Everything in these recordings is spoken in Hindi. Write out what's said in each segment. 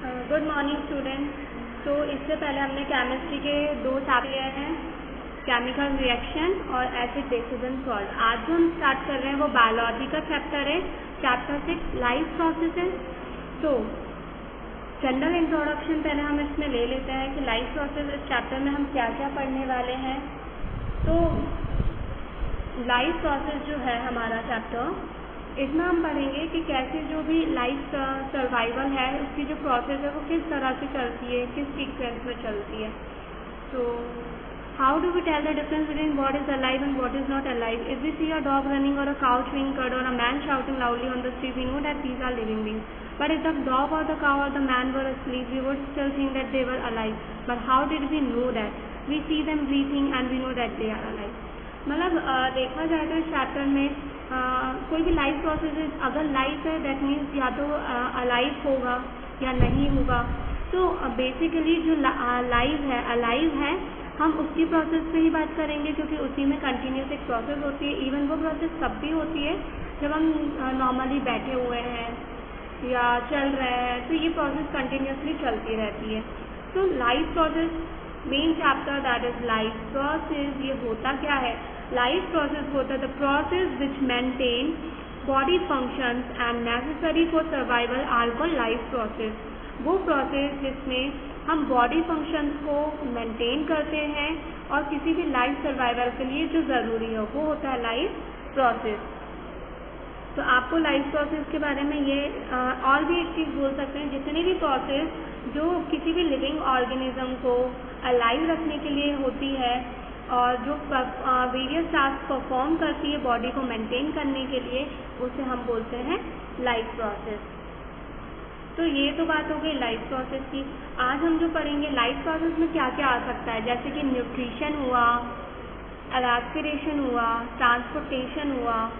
Good morning student. तो इससे पहले हमने केमिस्ट्री के 2 चैप्टर लिए हैं, केमिकल रिएक्शन और एसिड बेसिस एंड सॉल्ट। आज जो हम स्टार्ट कर रहे हैं वो बायोलॉजी का चैप्टर है, चैप्टर 6 लाइफ प्रोसेसेस। तो जनरल इंट्रोडक्शन पहले हम इसमें ले लेते हैं कि लाइफ प्रोसेस इस चैप्टर में हम क्या क्या पढ़ने वाले हैं। तो लाइफ प्रोसेस जो है हमारा चैप्टर, इसमें हम पढ़ेंगे कि कैसे जो भी लाइफ सर्वाइवल है उसकी जो प्रोसेस है वो किस तरह से चलती है, किस सीक्वेंस में चलती है। तो how do we tell the difference between what is alive and what is not alive? If we see a dog running or a cow chewing cud or a man shouting loudly on the street, we know that these are living beings. But if the dog or the cow or the man were asleep, we would still think that they were alive. But how did we know that? We see them breathing and we know that they are alive. मतलब देखा जाए तो इस चैप्टर में कोई भी लाइफ प्रोसेस अगर लाइफ है दैट मीन्स या तो अलाइव होगा या नहीं होगा। तो बेसिकली जो लाइव है अलाइव है हम उसकी प्रोसेस पे ही बात करेंगे, क्योंकि उसी में कंटिन्यूस एक प्रोसेस होती है। इवन वो प्रोसेस तब भी होती है जब हम नॉर्मली बैठे हुए हैं या चल रहे हैं, तो ये प्रोसेस कंटिन्यूसली चलती रहती है। तो life process main chapter that is life process. ये होता क्या है? लाइफ प्रोसेस होता है the process which maintain body functions and necessary for survival are called life process. वो प्रोसेस जिसमें हम बॉडी फंक्शंस को मेंटेन करते हैं और किसी भी लाइफ सर्वाइवल के लिए जो ज़रूरी हो वो होता है लाइफ प्रोसेस। तो आपको लाइफ प्रोसेस के बारे में ये और भी एक चीज़ बोल सकते हैं, जितनी भी प्रोसेस जो किसी भी लिविंग ऑर्गेनिज्म को अलाइव रखने के लिए होती है और जो वेरियस टास्क परफॉर्म करती है बॉडी को मेंटेन करने के लिए, उसे हम बोलते हैं लाइफ प्रोसेस। तो ये तो बात हो गई लाइफ प्रोसेस की। आज हम जो पढ़ेंगे लाइफ प्रोसेस में क्या क्या आ सकता है, जैसे कि न्यूट्रिशन हुआ, रेस्पिरेशन हुआ, ट्रांसपोर्टेशन हुआ,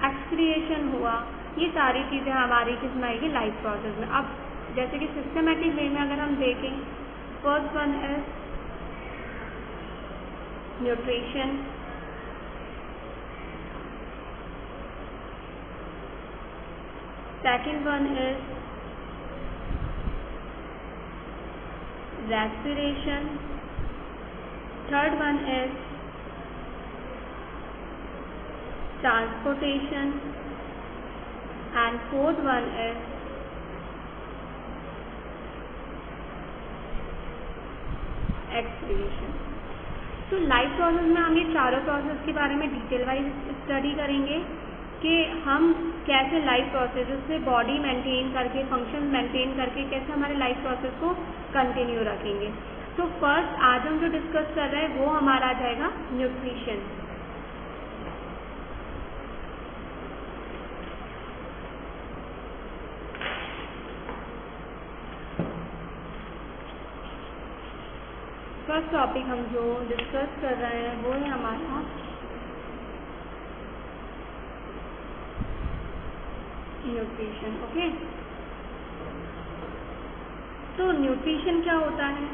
एक्सक्रिएशन हुआ, ये सारी चीज़ें हमारी किसमें आएगी? लाइफ प्रोसेस में। अब जैसे कि सिस्टमेटिक वे में अगर हम देखें, first one is nutrition, second one is respiration, third one is transportation and fourth one is expiration। तो लाइफ प्रोसेस में हम ये चारों प्रोसेस के बारे में डिटेल वाइज स्टडी करेंगे कि हम कैसे लाइफ प्रोसेस से बॉडी मेंटेन करके, फंक्शन मेंटेन करके कैसे हमारे लाइफ प्रोसेस को कंटिन्यू रखेंगे। तो फर्स्ट आज हम जो डिस्कस कर रहे हैं वो हमारा आ जाएगा न्यूट्रिशन। फर्स्ट टॉपिक हम जो डिस्कस कर रहे हैं वो है हमारा न्यूट्रिशन। ओके, तो न्यूट्रिशन क्या होता है?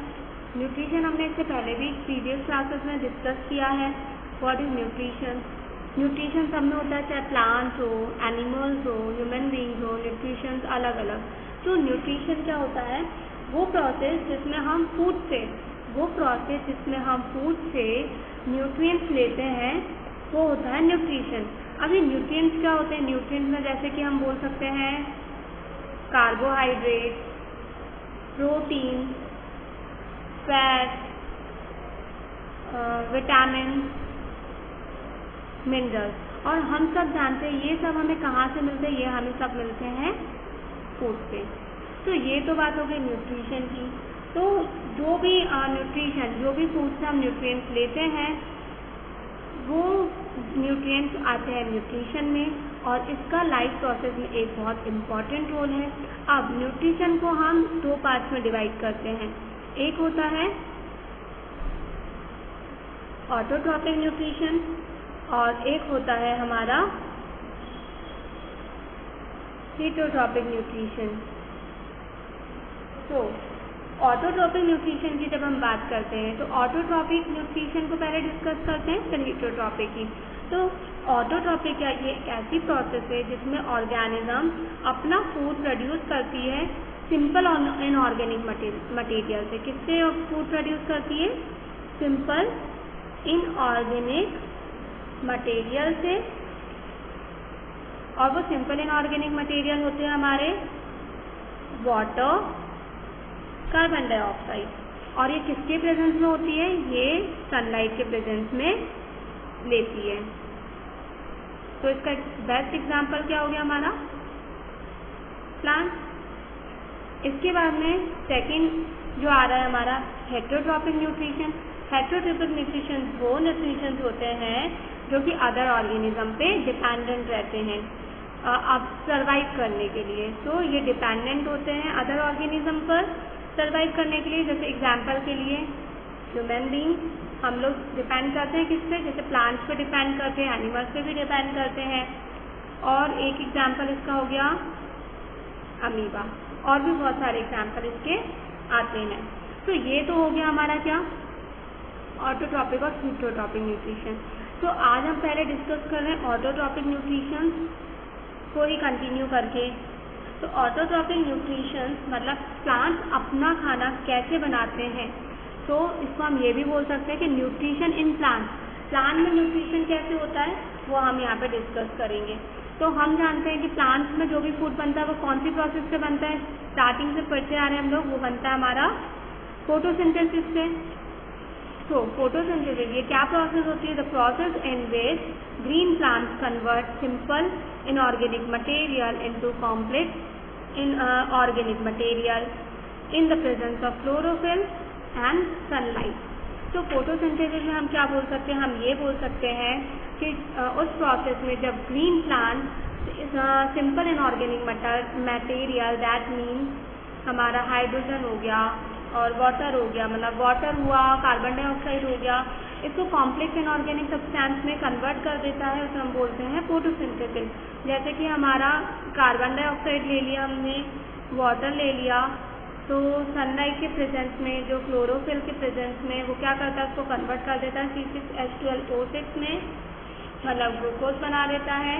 न्यूट्रिशन हमने इससे पहले भी प्रीवियस क्लासेस में डिस्कस किया है। What is nutrition? न्यूट्रिशन सब में होता है, चाहे प्लांट्स हो, एनिमल्स हो, ह्यूमन बींग्स हो, न्यूट्रिशन अलग अलग। तो न्यूट्रिशन क्या होता है? वो प्रोसेस जिसमें हम फूड से न्यूट्रिएंट्स लेते हैं वो होता है न्यूट्रिशन। अभी न्यूट्रिएंट्स क्या होते हैं? न्यूट्रिएंट्स में जैसे कि हम बोल सकते हैं carbohydrate, protein, fat, vitamin, minerals. और हम सब जानते हैं ये सब हमें कहाँ से मिलते हैं? ये हमें सब मिलते हैं फूड से। तो ये तो बात हो गई न्यूट्रिशन की। तो जो भी फूड से हम न्यूट्रिएंट्स लेते हैं वो न्यूट्रिएंट्स आते हैं न्यूट्रिशन में, और इसका लाइफ प्रोसेस में एक बहुत इम्पॉर्टेंट रोल है। अब न्यूट्रिशन को हम 2 पार्ट्स में डिवाइड करते हैं। एक होता है ऑटोट्रॉपिक न्यूट्रिशन और एक होता है हमारा हीटरोट्रॉपिक न्यूट्रिशन। तो ऑटोट्रॉपिक न्यूट्रिशन की जब हम बात करते हैं तो ऑटोट्रॉपिक न्यूट्रिशन को पहले डिस्कस करते हैं, फिर हीटरोट्रॉपिक की। तो ऑटोट्रॉपिक ये एक ऐसी प्रोसेस है जिसमें ऑर्गेनिज्म अपना फूड प्रोड्यूस करती है सिंपल इनऑर्गेनिक मटेरियल से। किससे फूड प्रोड्यूस करती है? सिंपल इनऑर्गेनिक मटेरियल से। और वो सिंपल इनऑर्गेनिक मटेरियल होते हैं हमारे वाटर, कार्बन डाइऑक्साइड, और ये किसके प्रेजेंस में होती है? ये सनलाइट के प्रेजेंस में लेती है। तो इसका बेस्ट एग्जांपल क्या हो गया हमारा? प्लांट। इसके बाद में सेकंड जो आ रहा है हमारा हेटेरोट्रॉपिक न्यूट्रिशन। हेटेरोट्रॉपिक न्यूट्रिशन वो न्यूट्रिशन होते हैं जो कि अदर ऑर्गेनिज्म पे डिपेंडेंट रहते हैं अब सर्वाइव करने के लिए। तो ये डिपेंडेंट होते हैं अदर ऑर्गेनिज्म पर सर्वाइव करने के लिए। जैसे एग्जांपल के लिए ह्यूमन बीइंग, हम लोग डिपेंड करते हैं किस पे? जैसे प्लांट्स पे डिपेंड करते हैं, एनिमल्स पे भी डिपेंड करते हैं। और एक एग्जांपल इसका हो गया अमीबा, और भी बहुत सारे एग्जांपल इसके आते हैं। तो ये तो हो गया हमारा क्या? ऑटोट्रॉपिक और हीटरोट्रॉपिक न्यूट्रिशन। तो आज हम पहले डिस्कस कर रहे हैं ऑटोट्रॉपिक न्यूट्रिशन को ही कंटिन्यू करके। तो ऑटोट्रॉपिक न्यूट्रिशन मतलब प्लांट्स अपना खाना कैसे बनाते हैं। तो इसको हम ये भी बोल सकते हैं कि न्यूट्रिशन इन प्लांट, प्लांट में न्यूट्रिशन कैसे होता है वो हम यहाँ पे डिस्कस करेंगे। तो हम जानते हैं कि प्लांट्स में जो भी फूड बनता है वो कौन सी प्रोसेस से बनता है? स्टार्टिंग से पढ़ते आ रहे हैं हम लोग, वो बनता है हमारा फोटोसिंथेसिस से। तो फोटोसिंथेसिस ये क्या प्रोसेस होती है? The process in which green plants convert simple inorganic material into complex inorganic material in the presence of chlorophyll and sunlight. तो फोटोसिंथेसिस में हम क्या बोल सकते हैं? हम ये बोल सकते हैं कि उस प्रोसेस में जब green plant simple inorganic material that means हमारा हाइड्रोजन हो गया और वाटर हो गया, मतलब वाटर हुआ, कार्बन डाइऑक्साइड हो गया, इसको कॉम्प्लेक्स इनऑर्गेनिक सब्सटेंस में कन्वर्ट कर देता है, उसे हम बोलते हैं फोटोसिंथेसिस। जैसे कि हमारा कार्बन डाइऑक्साइड ले लिया हमने, वाटर ले लिया, तो सनलाइट के प्रेजेंस में जो क्लोरोफिल के प्रेजेंस में वो क्या करता है? उसको कन्वर्ट कर देता है C6H12O6 में, मतलब ग्लूकोज बना देता है,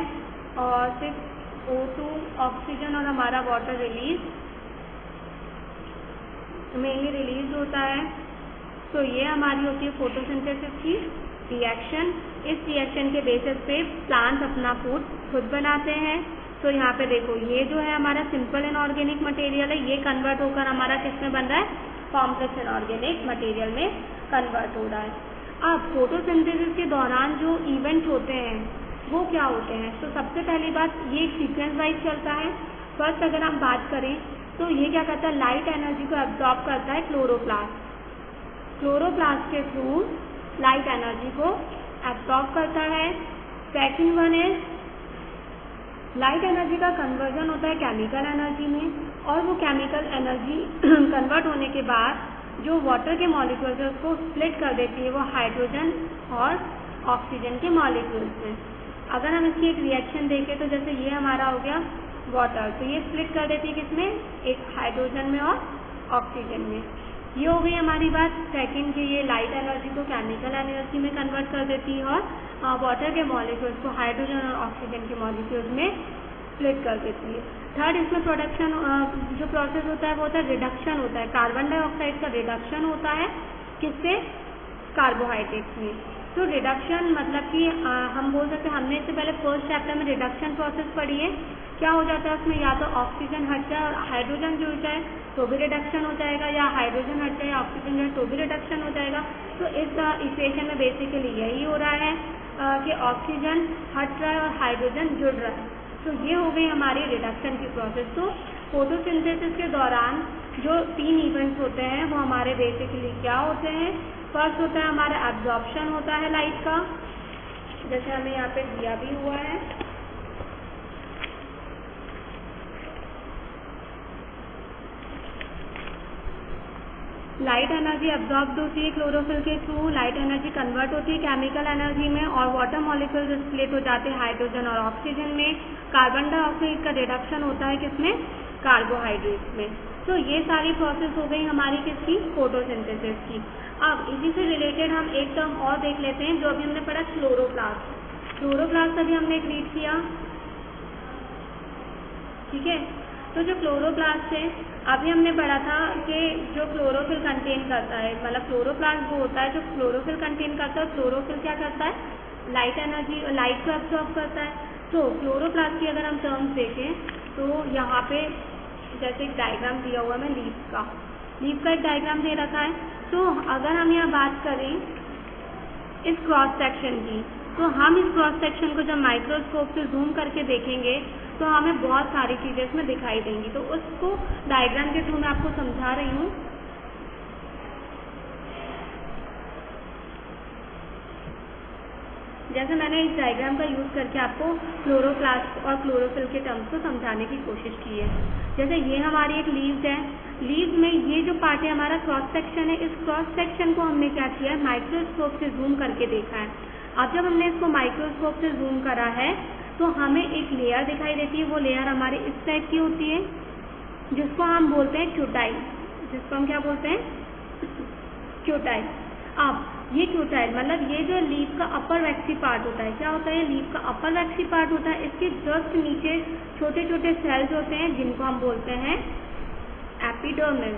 और 6O2 ऑक्सीजन और हमारा वाटर मेनली रिलीज होता है। तो ये हमारी होती है फोटोसिंथेसिस की रिएक्शन। इस रिएक्शन के बेसिस पे प्लांट्स अपना फूड खुद बनाते हैं। तो यहाँ पे देखो, ये जो है हमारा सिंपल इनऑर्गेनिक मटेरियल है, ये कन्वर्ट होकर हमारा किस में बन रहा है? कॉम्प्लेक्स इनऑर्गेनिक मटेरियल में कन्वर्ट हो रहा है। अब फोटोसिंथेसिस के दौरान जो इवेंट होते हैं वो क्या होते हैं? तो सबसे पहली बात, ये एक सीक्वेंस वाइज चलता है। फर्स्ट अगर हम बात करें तो ये क्या करता है? लाइट एनर्जी को एब्जॉर्ब करता है क्लोरोप्लास्ट। क्लोरोप्लास्ट के थ्रू लाइट एनर्जी को एब्जॉर्ब करता है। Second one is light energy का कन्वर्जन होता है केमिकल एनर्जी में, और वो केमिकल एनर्जी कन्वर्ट होने के बाद जो वाटर के मॉलिक्यूल्स है उसको स्प्लिट कर देती है वो हाइड्रोजन और ऑक्सीजन के मॉलिक्यूल्स में। अगर हम इसकी एक रिएक्शन देखें तो जैसे ये हमारा हो गया वाटर, तो ये स्प्लिट कर देती है किसमें? एक हाइड्रोजन में और ऑक्सीजन में। ये हो गई हमारी बात सेकंड की, ये लाइट एनर्जी को केमिकल एनर्जी में कन्वर्ट कर देती है और वाटर के मॉलिक्यूल्स को हाइड्रोजन और ऑक्सीजन के मॉलिक्यूल्स में स्प्लिट कर देती है। थर्ड, इसमें प्रोडक्शन जो प्रोसेस होता है वो होता है रिडक्शन होता है। कार्बन डाइऑक्साइड का रिडक्शन होता है किससे? कार्बोहाइड्रेट्स में। तो रिडक्शन मतलब कि हम बोल सकते हैं, हमने इससे पहले फर्स्ट चैप्टर में रिडक्शन प्रोसेस पढ़ी है। क्या हो जाता है उसमें? या तो ऑक्सीजन हट जाए और हाइड्रोजन जुड़ जाए तो भी रिडक्शन हो जाएगा, या हाइड्रोजन हट जाए ऑक्सीजन जाए तो भी रिडक्शन हो जाएगा। तो इस इक्वेशन में बेसिकली यही हो रहा है कि ऑक्सीजन हट रहा है और हाइड्रोजन जुड़ रहा है। तो ये हो गई हमारी रिडक्शन की प्रोसेस। तो फोटोसिंथेसिस के दौरान जो 3 इवेंट्स होते हैं वो हमारे बेसिकली क्या होते हैं? फर्स्ट होता है हमारा एब्जॉर्प्शन होता है लाइट का, जैसे हमें यहाँ पे दिया भी हुआ है। लाइट एनर्जी एब्जॉर्ब होती है क्लोरोफिल के थ्रू, लाइट एनर्जी कन्वर्ट होती है केमिकल एनर्जी में, और वाटर मॉलिक्यूल्स स्प्लिट हो जाते हैं हाइड्रोजन और ऑक्सीजन में। कार्बन डाइऑक्साइड का रिडक्शन होता है किसमें? कार्बोहाइड्रेट्स में। तो ये सारी प्रोसेस हो गई हमारी किसकी? फोटोसिंथेसिस की। अब इसी से रिलेटेड हम एक टर्म और देख लेते हैं जो अभी हमने पढ़ा, क्लोरोप्लास्ट। क्लोरोप्लास्ट अभी हमने रीड किया, ठीक है। तो जो क्लोरोप्लास्ट है, अभी हमने पढ़ा था कि जो क्लोरोफिल कंटेन करता है, मतलब क्लोरोप्लास्ट वो होता है जो क्लोरोफिल कंटेन करता है। क्लोरोफिल क्या करता है? लाइट एनर्जी, लाइट को एब्जॉर्ब करता है। तो क्लोरोप्लास्ट की अगर हम टर्म्स देखें तो यहाँ पे जैसे एक डायग्राम दिया हुआ है लीफ का एक डायग्राम दे रखा है। तो अगर हम यहाँ बात करें इस क्रॉस सेक्शन की, तो हम इस क्रॉस सेक्शन को जब माइक्रोस्कोप से जूम करके देखेंगे तो हमें बहुत सारी चीज़ें इसमें दिखाई देंगी। तो उसको डायग्राम के थ्रू मैं आपको समझा रही हूँ। जैसे मैंने इस डायग्राम का यूज़ करके आपको क्लोरोप्लास्ट और क्लोरोफिल के टर्म्स को समझाने की कोशिश की है। जैसे ये हमारी एक लीव्स है, लीव्स में ये जो पार्ट है हमारा क्रॉस सेक्शन है। इस क्रॉस सेक्शन को हमने क्या किया है? माइक्रोस्कोप से जूम करके देखा है। अब जब हमने इसको माइक्रोस्कोप से जूम करा है तो हमें एक लेयर दिखाई देती है। वो लेयर हमारी इस टाइप की होती है जिसको हम बोलते हैं क्यूटाइल, जिसको हम क्या बोलते हैं? क्यूटाइल। अब ये क्यूटाइल मतलब ये जो लीफ का अपर वैक्सी पार्ट होता है, क्या होता है? लीफ का अपर वैक्सी पार्ट होता है। इसके जस्ट नीचे छोटे छोटे सेल्स होते हैं जिनको हम बोलते हैं एपिडर्मिस।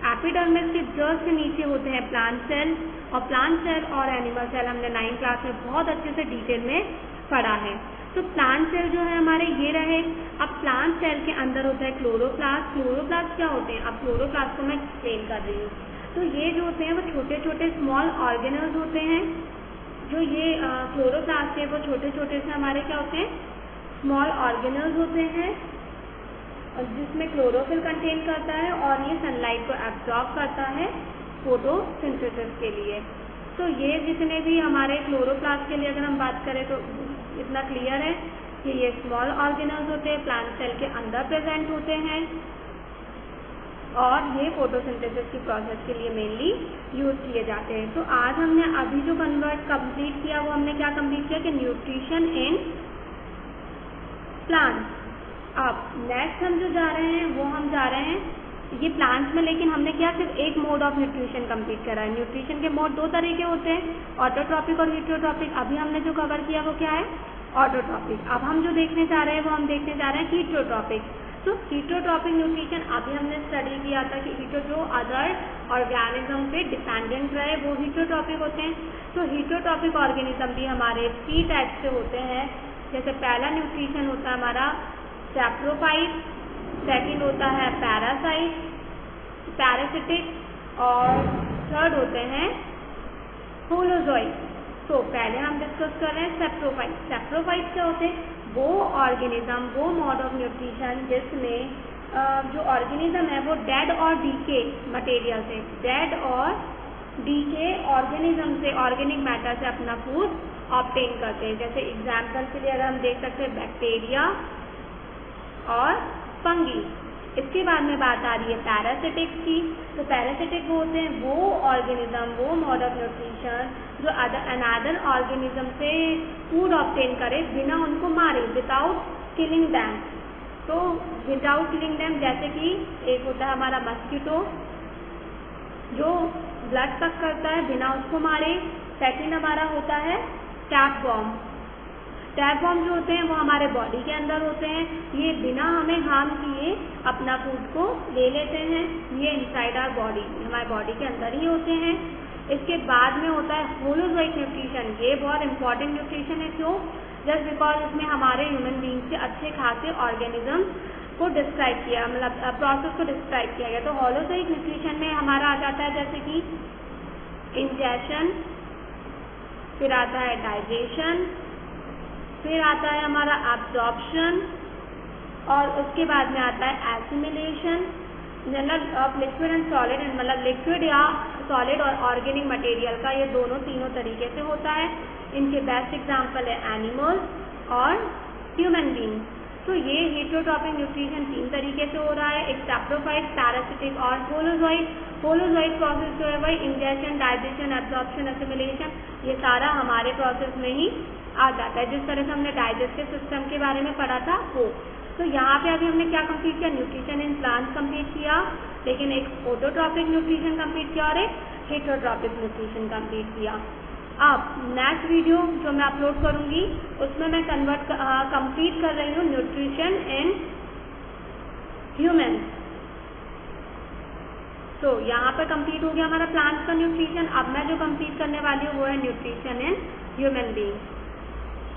एपिडर्मिस के जस्ट नीचे होते हैं प्लांट सेल, और प्लांट सेल और एनिमल सेल हमने 9th क्लास में बहुत अच्छे से डिटेल में पढ़ा है। तो प्लांट सेल जो है हमारे ये रहे। अब प्लांट सेल के अंदर होता है क्लोरोप्लास्ट। क्लोरोप्लास्ट क्या होते हैं? अब क्लोरोप्लास्ट को मैं एक्सप्लेन कर रही हूँ। तो ये जो होते हैं वो छोटे छोटे स्मॉल ऑर्गेनल्स होते हैं। जो ये क्लोरोप्लास्ट है वो छोटे छोटे से हमारे क्या होते हैं? स्मॉल ऑर्गेनल्स होते हैं, और जिसमें क्लोरोफिल कंटेन करता है और ये सनलाइट को एब्जॉर्ब करता है फोटोसिंथेसिस के लिए। तो ये जितने भी हमारे क्लोरोप्लास्ट के लिए अगर हम बात करें तो इतना क्लियर है कि ये स्मॉल ऑर्गेनल्स होते हैं, प्लांट सेल के अंदर प्रेजेंट होते हैं, और ये फोटोसिंथेसिस की प्रोसेस के लिए मेनली यूज किए जाते हैं। तो आज हमने अभी जो कंप्लीट किया वो हमने क्या कंप्लीट किया कि न्यूट्रिशन इन प्लांट्स। अब नेक्स्ट हम जो जा रहे हैं वो हम जा रहे हैं ये प्लांट्स में, लेकिन हमने क्या सिर्फ एक मोड ऑफ न्यूट्रिशन कंप्लीट करा है। न्यूट्रिशन के मोड दो तरह के होते हैं, ऑटोट्रॉपिक और हीटरोट्रॉपिक। अभी हमने जो कवर किया वो क्या है? ऑटोट्रॉपिक। अब हम जो देखने जा रहे हैं वो हम देखने जा रहे हैं हीटरोट्रॉपिक। तो हीटरोट्रॉपिक न्यूट्रिशन अभी हमने स्टडी किया था कि जो अदर ऑर्गेनिज्म पे डिपेंडेंट रहे वो हीटरोट्रॉपिक होते हैं। तो हीटरोट्रॉपिक ऑर्गेनिज्म भी हमारे 3 टाइप से होते हैं। जैसे पहला न्यूट्रिशन होता है हमारा सैप्रोफाइट, सेकंड होता है पैरासिटिक, और थर्ड होते हैं होलोजोइक। तो पहले हम डिस्कस कर रहे हैं सैप्रोफाइट। सैप्रोफाइट क्या होते हैं? वो ऑर्गेनिज्म, वो मोड ऑफ न्यूट्रिशन जिसमें जो ऑर्गेनिज्म है वो डेड और डीके मटेरियल से, डेड और डीके ऑर्गेनिज्म से, ऑर्गेनिक मैटर से अपना फूड ऑब्टेन करते हैं। जैसे एग्जाम्पल के लिए अगर हम देख सकते हैं बैक्टीरिया और फंगी। इसके बाद में बात आ रही है पैरासिटिक्स की। तो पैरासिटिक वो होते हैं वो ऑर्गेनिज्म, वो मोड ऑफ न्यूट्रिशन जो अनदर ऑर्गेनिज्म से फूड ऑब्टेन करे बिना उनको मारे, विदाउट किलिंग दैम। तो विदाउट किलिंग दैम जैसे कि एक होता है हमारा मस्कीटो जो ब्लड सक करता है बिना उसको मारे। सेकंड हमारा होता है टैपवॉर्म। टैपवॉर्म जो होते हैं वो हमारे बॉडी के अंदर होते हैं। ये बिना हमें हार्म किए अपना फूड को ले लेते हैं। ये इनसाइड आवर बॉडी, हमारे बॉडी के अंदर ही होते हैं। इसके बाद में होता है होलोजोइक न्यूट्रिशन। ये बहुत इंपॉर्टेंट न्यूट्रिशन है। क्यों? जस्ट बिकॉज इसमें हमारे ह्यूमन बींग्स के अच्छे खासे ऑर्गेनिज्म को डिस्क्राइब किया, मतलब प्रोसेस को डिस्क्राइब किया गया। तो होलोजोइक न्यूट्रिशन में हमारा आ जाता है जैसे कि इंजेशन, फिर आता है डाइजेशन, फिर आता है हमारा एब्जॉर्प्शन, और उसके बाद में आता है assimilation of liquid and solid, मतलब लिक्विड या सॉलिड और ऑर्गेनिक मटेरियल का। ये तीनों तरीके से होता है। इनके बेस्ट एग्जाम्पल है एनिमल्स और ह्यूमन बींग्स। तो ये हेटेरोट्रॉपिक न्यूट्रिशन 3 तरीके से हो रहा है, एक सैप्रोफाइट, पैरासिटिक और होलोजोइक। होलोजोइक प्रोसेस जो है वही इंजेशन, डाइजेशन, एब्जॉर्प्शन, एसिमिलेशन, ये सारा हमारे प्रोसेस में ही आ जाता है। जिस तरह से हमने डाइजेस्टिव सिस्टम के बारे में पढ़ा था वो। तो यहाँ पे अभी हमने क्या कंप्लीट किया? न्यूट्रिशन इन प्लांट्स कंप्लीट किया, लेकिन एक ऑटोट्रॉपिक न्यूट्रिशन कंप्लीट किया और एक हेटेरोट्रॉपिक न्यूट्रिशन कंप्लीट किया। अब नेक्स्ट वीडियो जो मैं अपलोड करूँगी उसमें मैं कंप्लीट कर रही हूँ न्यूट्रिशन इन ह्यूमन। तो यहाँ पर कंप्लीट हो गया हमारा प्लांट्स का न्यूट्रिशन। अब मैं जो कंप्लीट करने वाली हूँ वो है न्यूट्रिशन इन ह्यूमन बीइंग।